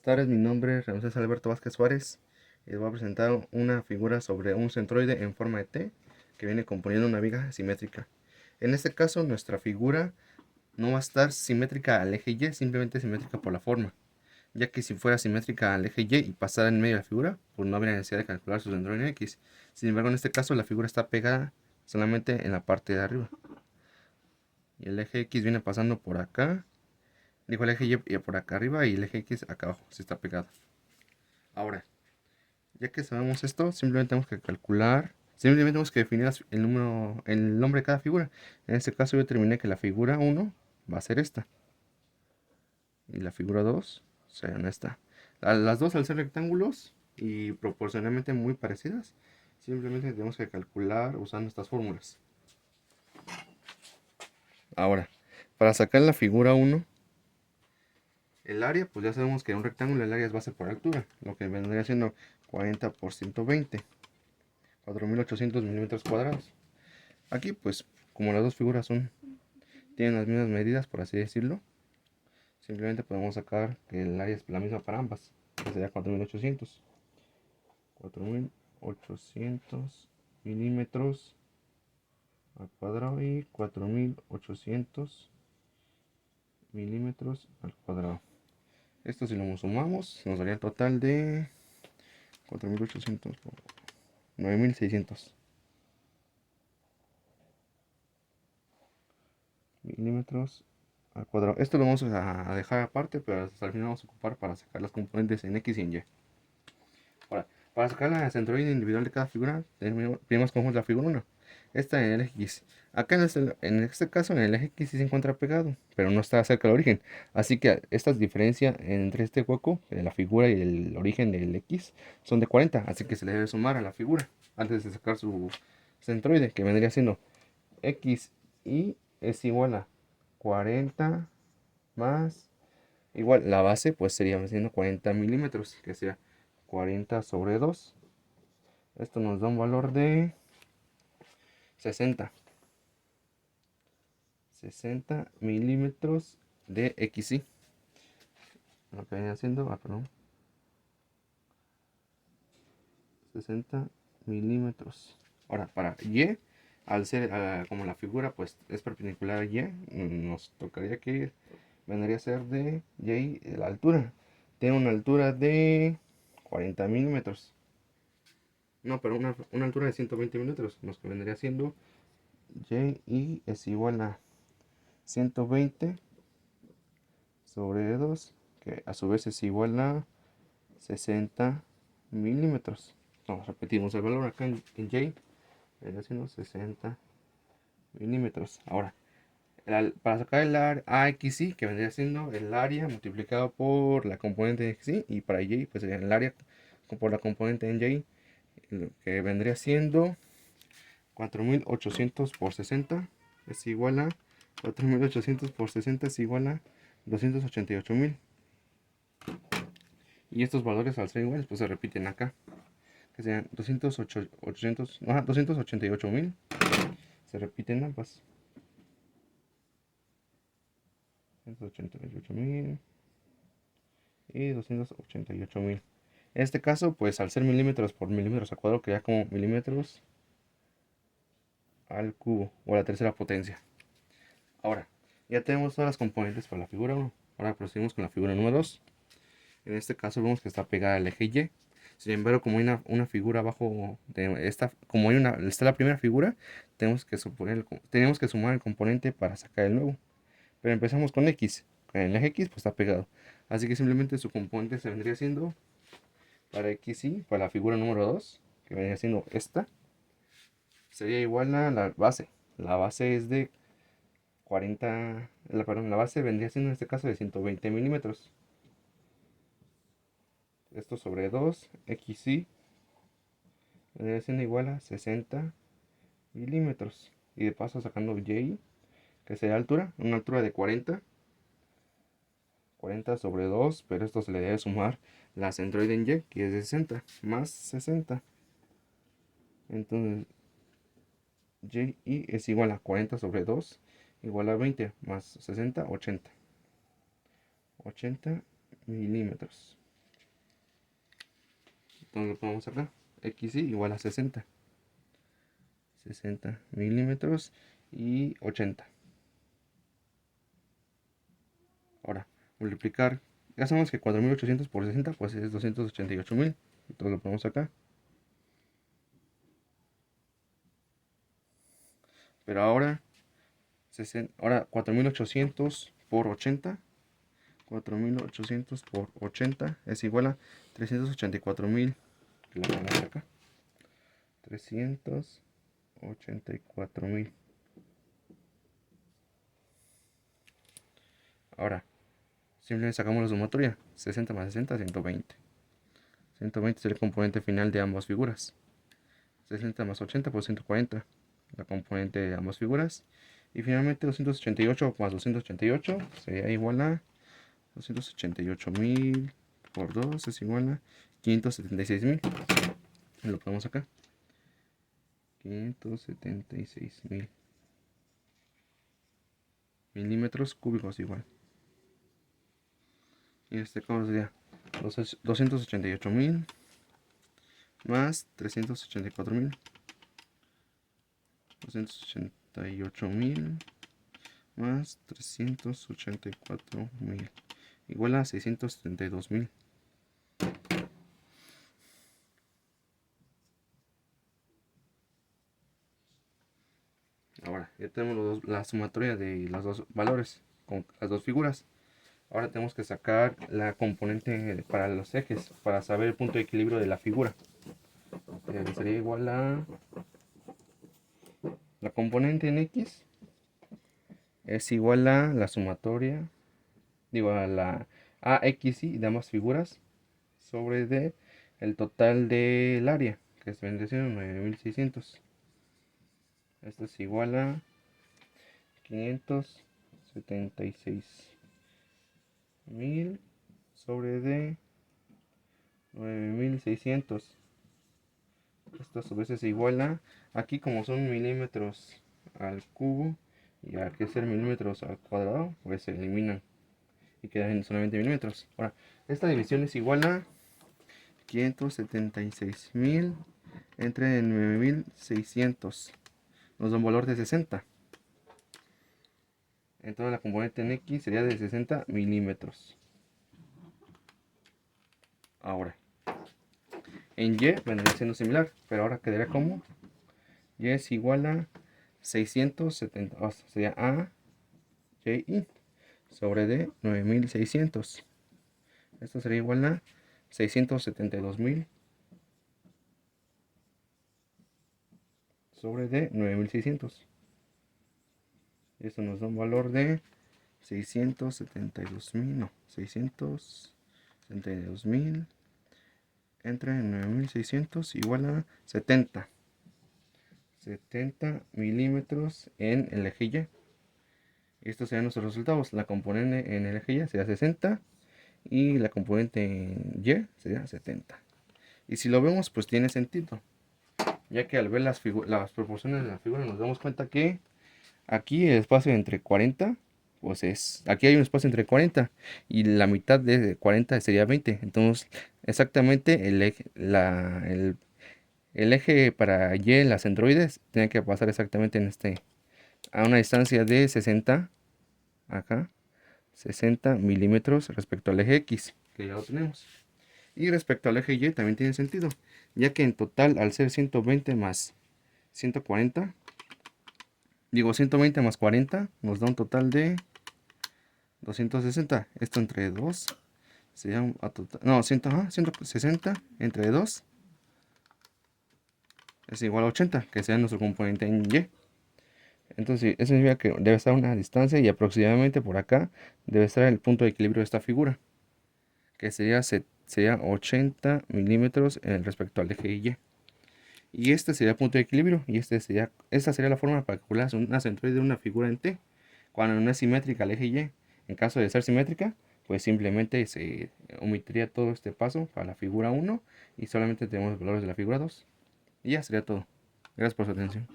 tardes, mi nombre es Ramsés Alberto Vázquez Suárez y les voy a presentar una figura sobre un centroide en forma de T que viene componiendo una viga simétrica. En este caso, nuestra figura no va a estar simétrica al eje Y, simplemente simétrica por la forma, ya que si fuera simétrica al eje Y y pasara en medio de la figura, pues no habría necesidad de calcular su centroide en X. Sin embargo, en este caso la figura está pegada solamente en la parte de arriba y el eje X viene pasando por acá. Dijo el eje Y por acá arriba y el eje X acá abajo, si está pegado. Ahora, ya que sabemos esto, simplemente tenemos que calcular, simplemente tenemos que definir el número, el nombre de cada figura. En este caso yo determiné que la figura 1 va a ser esta. Y la figura 2 será esta. Las dos al ser rectángulos y proporcionalmente muy parecidas, simplemente tenemos que calcular usando estas fórmulas. Ahora, para sacar la figura 1, el área, pues ya sabemos que en un rectángulo el área es base por altura, lo que vendría siendo 40 por 120, 4800 milímetros cuadrados. Aquí, pues, como las dos figuras tienen las mismas medidas, por así decirlo, simplemente podemos sacar que el área es la misma para ambas, que sería 4800 milímetros al cuadrado y 4800 milímetros al cuadrado. Esto si lo sumamos nos daría el total de 4800 por 9600 milímetros al cuadrado. Esto lo vamos a dejar aparte, pero hasta el final vamos a ocupar para sacar las componentes en X y en Y. Ahora, para sacar la centroide individual de cada figura, tenemos como la figura 1. Esta en el eje X. Acá en este caso, en el eje X sí se encuentra pegado, pero no está cerca del origen. Así que esta diferencia entre este hueco de la figura y el origen del X son de 40. Así que se le debe sumar a la figura antes de sacar su centroide, que vendría siendo X y es igual a 40 más igual la base, pues sería siendo 40 milímetros, que sea 40 sobre 2. Esto nos da un valor de 60 milímetros de XY. Lo que viene haciendo, perdón, 60 milímetros. Ahora, para Y, al ser como la figura pues es perpendicular a Y, nos tocaría que vendría a ser de Y la altura. Tiene una altura de 40 milímetros. No, pero una altura de 120 milímetros, nos que vendría siendo Y es igual a 120 sobre 2, que a su vez es igual a 60 milímetros. Vamos, repetimos el valor acá en Y, vendría siendo 60 milímetros. Ahora, para sacar el AXY, que vendría siendo el área multiplicado por la componente XY, y para Y, pues sería el área por la componente en Y, que vendría siendo 4800 por 60 es igual a 4800 por 60 es igual a 288.000. Y estos valores al ser iguales, pues se repiten acá, que sean 288.000. Se repiten ambas. 288.000 y 288.000. En este caso, pues al ser milímetros por milímetros al cuadrado, queda como milímetros al cubo o a la tercera potencia. Ahora, ya tenemos todas las componentes para la figura 1. Ahora procedimos con la figura número 2. En este caso vemos que está pegada al eje Y. Sin embargo, como hay una figura abajo de esta, como está la primera figura, tenemos que sumar el componente para sacar el nuevo. Pero empezamos con X. En el eje X pues está pegado. Así que simplemente su componente se vendría siendo para X y para la figura número 2, que vendría siendo esta, sería igual a la base. La base es de 40, perdón, la base vendría siendo en este caso de 120 milímetros. Esto sobre 2, XY vendría siendo igual a 60 milímetros. Y de paso sacando Y, que sería altura, una altura de 40 sobre 2, pero esto se le debe sumar la centroide en Y, que es de 60, más 60. Entonces, Y es igual a 40 sobre 2, igual a 20, más 60, 80. 80 milímetros. Entonces lo ponemos acá. XY igual a 60 milímetros y 80. Ahora, multiplicar. Ya sabemos que 4800 por 60 pues es 288.000. Entonces lo ponemos acá. Pero ahora, 4800 por 80. 4800 por 80 es igual a 384.000. Que lo ponemos acá. 384.000. Ahora, simplemente sacamos la sumatoria. 60 más 60, 120. 120 es el componente final de ambas figuras. 60 más 80, pues 140. La componente de ambas figuras. Y finalmente 288 más 288 sería igual a 288.000 por 2 es igual a 576.000. Lo ponemos acá. 576.000 milímetros cúbicos igual. Y en este caso sería 288.000 más 384.000. 288.000 más 384.000 igual a 672.000. Ahora ya tenemos la sumatoria de los dos valores con las dos figuras. Ahora tenemos que sacar la componente para los ejes para saber el punto de equilibrio de la figura. Sería igual a la componente en X es igual a la sumatoria, digo, a la AXY de ambas figuras sobre D el total del área, que es 9.600. Esto es igual a 576.000 sobre D 9.600. Esto a su vez es igual a, aquí como son milímetros al cubo y al que ser milímetros al cuadrado, pues se eliminan y quedan solamente milímetros. Ahora, esta división es igual a 576.000 entre 9.600. Nos da un valor de 60. Entonces la componente en X sería de 60 milímetros. Ahora, en Y vendría siendo similar, pero ahora quedaría como Y es igual a 670, o sea, sería A, Y sobre D 9.600. Esto sería igual a 672.000 sobre D 9.600. Esto nos da un valor de 672.000 entre 9.600 igual a 70 milímetros en el eje Y. Estos serían nuestros resultados. La componente en el eje Y sería 60 y la componente en Y sería 70. Y si lo vemos, pues tiene sentido, ya que al ver las proporciones de la figura nos damos cuenta que aquí el espacio entre 40, pues aquí hay un espacio entre 40 y la mitad de 40 sería 20. Entonces, exactamente el eje para Y, las centroides, tiene que pasar exactamente a una distancia de 60, acá, 60 milímetros respecto al eje X, que ya lo tenemos. Y respecto al eje Y también tiene sentido, ya que en total al ser 120 más 140, 120 más 40 nos da un total de 260. Esto entre 2 sería no, 160 entre 2 es igual a 80, que sea nuestro componente en Y. Entonces eso significa que debe estar a una distancia y aproximadamente por acá debe estar el punto de equilibrio de esta figura, que sería 80 milímetros respecto al eje Y. Y este sería el punto de equilibrio y esta sería la forma para calcular una centroide de una figura en T cuando no es simétrica al eje Y. En caso de ser simétrica, pues simplemente se omitiría todo este paso para la figura 1 y solamente tenemos los valores de la figura 2. Y ya sería todo. Gracias por su atención.